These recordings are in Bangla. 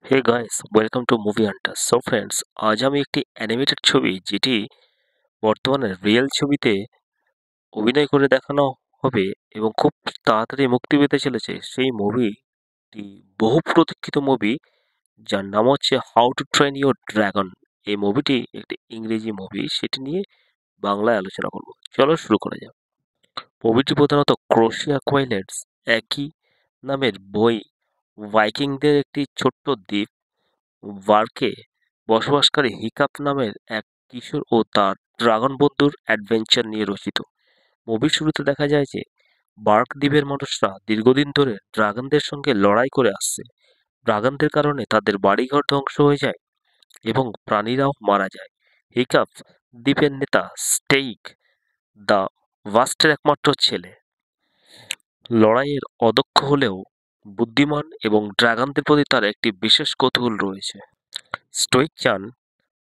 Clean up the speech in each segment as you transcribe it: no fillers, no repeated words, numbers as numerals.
Hey guys, welcome to movie hunter. So friends, আজ আমি একটি অ্যানিমেটেড ছবি যেটি বর্তমানে রিয়েল ছবিতে অভিনয় করে দেখানো হবে এবং খুব তাড়াতাড়ি মুক্তি পেতে চলেছে। সেই মুভিটি বহু প্রতীক্ষিত মুভি যার নাম হচ্ছে how to train your dragon. এই মুভিটি একটি ইংরেজি মুভি, সেটি নিয়ে বাংলায় আলোচনা করব। চলো শুরু করা যাক। মুভিটি প্রধানত ক্রোশিয়া কোয়াইল্যান্ডস একই নামের বই ভাইকিংদের একটি ছোট্ট দ্বীপ বার্কে বসবাসকারী হিকাপ নামের এক কিশোর ও তার ড্রাগন বন্ধুর অ্যাডভেঞ্চার নিয়ে রচিত। মুভির শুরুতে দেখা যায় যে বার্ক দ্বীপের মানুষরা দীর্ঘদিন ধরে ড্রাগনদের সঙ্গে লড়াই করে আসছে। ড্রাগনদের কারণে তাদের বাড়িঘর ধ্বংস হয়ে যায় এবং প্রাণীরাও মারা যায়। হিকাপ দ্বীপের নেতা স্টেইক দ্য ভাস্টের একমাত্র ছেলে। লড়াইয়ের অদক্ষ হলেও বুদ্ধিমান এবং ড্রাগনদের প্রতি তার একটি বিশেষ কৌতূহল রয়েছে। স্টোইক চান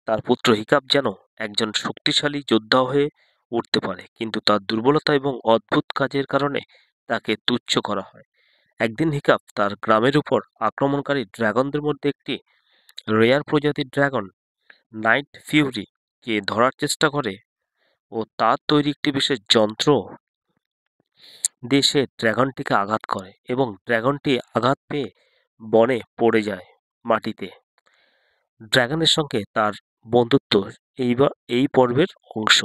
তার পুত্র হিকাপ যেন একজন শক্তিশালী যোদ্ধা হয়ে উঠতে পারে, কিন্তু তার দুর্বলতা এবং অদ্ভুত কাজের কারণে তাকে তুচ্ছ করা হয়। একদিন হিকাপ তার গ্রামের উপর আক্রমণকারী ড্রাগনদের মধ্যে একটি রেয়ার প্রজাতির ড্রাগন নাইট ফিউরি কে ধরার চেষ্টা করে ও তার তৈরি একটি বিশেষ যন্ত্র দিয়ে সে ড্রাগনটিকে আঘাত করে এবং ড্রাগনটি আঘাত পেয়ে বনে পড়ে যায় মাটিতে। ড্রাগনের সঙ্গে তার বন্ধুত্ব এই পর্বের অংশ।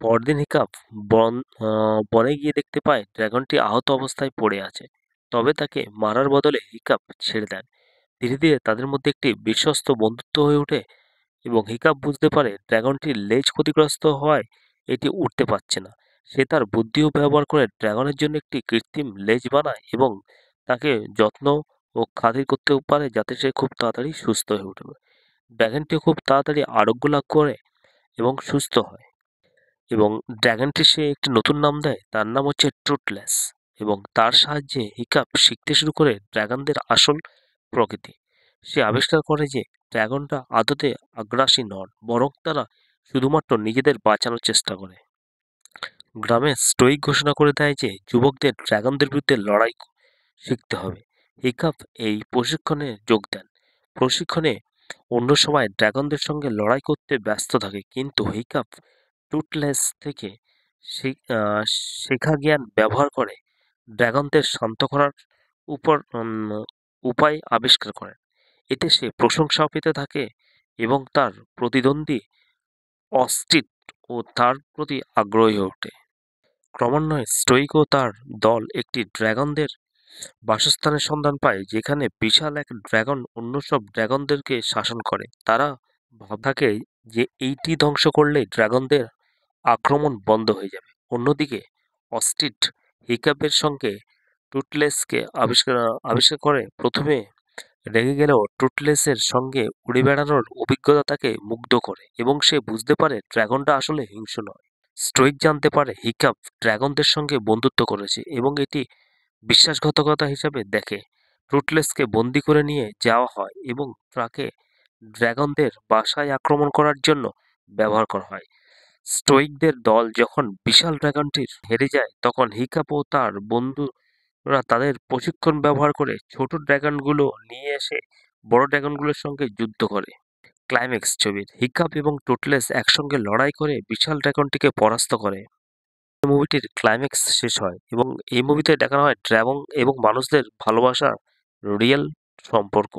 পরদিন হিকাপ বন বনে গিয়ে দেখতে পায় ড্রাগনটি আহত অবস্থায় পড়ে আছে। তবে তাকে মারার বদলে হিকাপ ছেড়ে দেন। ধীরে ধীরে তাদের মধ্যে একটি বিশ্বস্ত বন্ধুত্ব হয়ে ওঠে এবং হিকাপ বুঝতে পারে ড্রাগনটির লেজ ক্ষতিগ্রস্ত হওয়ায় এটি উঠতে পারছে না। সে তার বুদ্ধিও ব্যবহার করে ড্রাগনের জন্য একটি কৃত্রিম লেজ বানায় এবং তাকে যত্ন ও খাতির করতেও পারে যাতে সে খুব তাড়াতাড়ি সুস্থ হয়ে উঠবে। ড্রাগনটিও খুব তাড়াতাড়ি আরোগ্য লাভ করে এবং সুস্থ হয় এবং ড্রাগনটির সে একটি নতুন নাম দেয়, তার নাম হচ্ছে ট্রুথলেস। এবং তার সাহায্যে হিকাপ শিখতে শুরু করে ড্রাগনদের আসল প্রকৃতি। সে আবিষ্কার করে যে ড্রাগনরা আদতে আগ্রাসী নন, বরং তারা শুধুমাত্র নিজেদের বাঁচানোর চেষ্টা করে। গ্রামে স্টোইক ঘোষণা করে দেয় যে যুবকদের ড্রাগনদের বিরুদ্ধে লড়াই শিখতে হবে। হিকাপ এই প্রশিক্ষণে যোগ দেন। প্রশিক্ষণে অন্য সবাই ড্রাগনদের সঙ্গে লড়াই করতে ব্যস্ত থাকে, কিন্তু হিকাপ টুথলেস থেকে শেখা জ্ঞান ব্যবহার করে ড্রাগনদের শান্ত করার উপর উপায় আবিষ্কার করেন। এতে সে প্রশংসাও পেতে থাকে এবং তার প্রতিদ্বন্দ্বী অস্টিট ও তার প্রতি আগ্রহী হয়ে ওঠে। ক্রমান্বয়ে স্টোইক ও তার দল একটি ড্রাগনদের বাসস্থানের সন্ধান পায়, যেখানে বিশাল এক ড্রাগন অন্য সব ড্রাগনদেরকে শাসন করে। তারা থাকে যে এইটি ধ্বংস করলে ড্রাগনদের আক্রমণ বন্ধ হয়ে যাবে। অন্যদিকে অস্টিট হিকাপের সঙ্গে টুথলেসকে আবিষ্কার করে। প্রথমে রেগে গেলেও টুথলেসের সঙ্গে উড়ে বেড়ানোর অভিজ্ঞতা তাকে মুগ্ধ করে এবং সে বুঝতে পারে ড্রাগনটা আসলে হিংস্র নয়। স্টোইক জানতে পারে হিকাপ ড্রাগনদের সঙ্গে বন্ধুত্ব করেছে এবং এটি বিশ্বাসঘাতকতা হিসাবে দেখে। টুথলেসকে বন্দি করে নিয়ে যাওয়া হয় এবং তাকে ড্রাগনদের বাসায় আক্রমণ করার জন্য ব্যবহার করা হয়। স্টোইকদের দল যখন বিশাল ড্রাগনটির হেরে যায়, তখন হিকাপ ও তার বন্ধুরা তাদের প্রশিক্ষণ ব্যবহার করে ছোট ড্রাগনগুলো নিয়ে এসে বড় ড্রাগনগুলোর সঙ্গে যুদ্ধ করে। ক্লাইম্যাক্স ছবির হিকাপ এবং টুথলেস একসঙ্গে লড়াই করে বিশাল ড্রাগনটিকে পরাস্ত করে। মুভিটির ক্লাইম্যাক্স শেষ হয় এবং এই মুভিতে দেখানো হয় ড্রাগন এবং মানুষদের ভালোবাসার রিয়েল সম্পর্ক।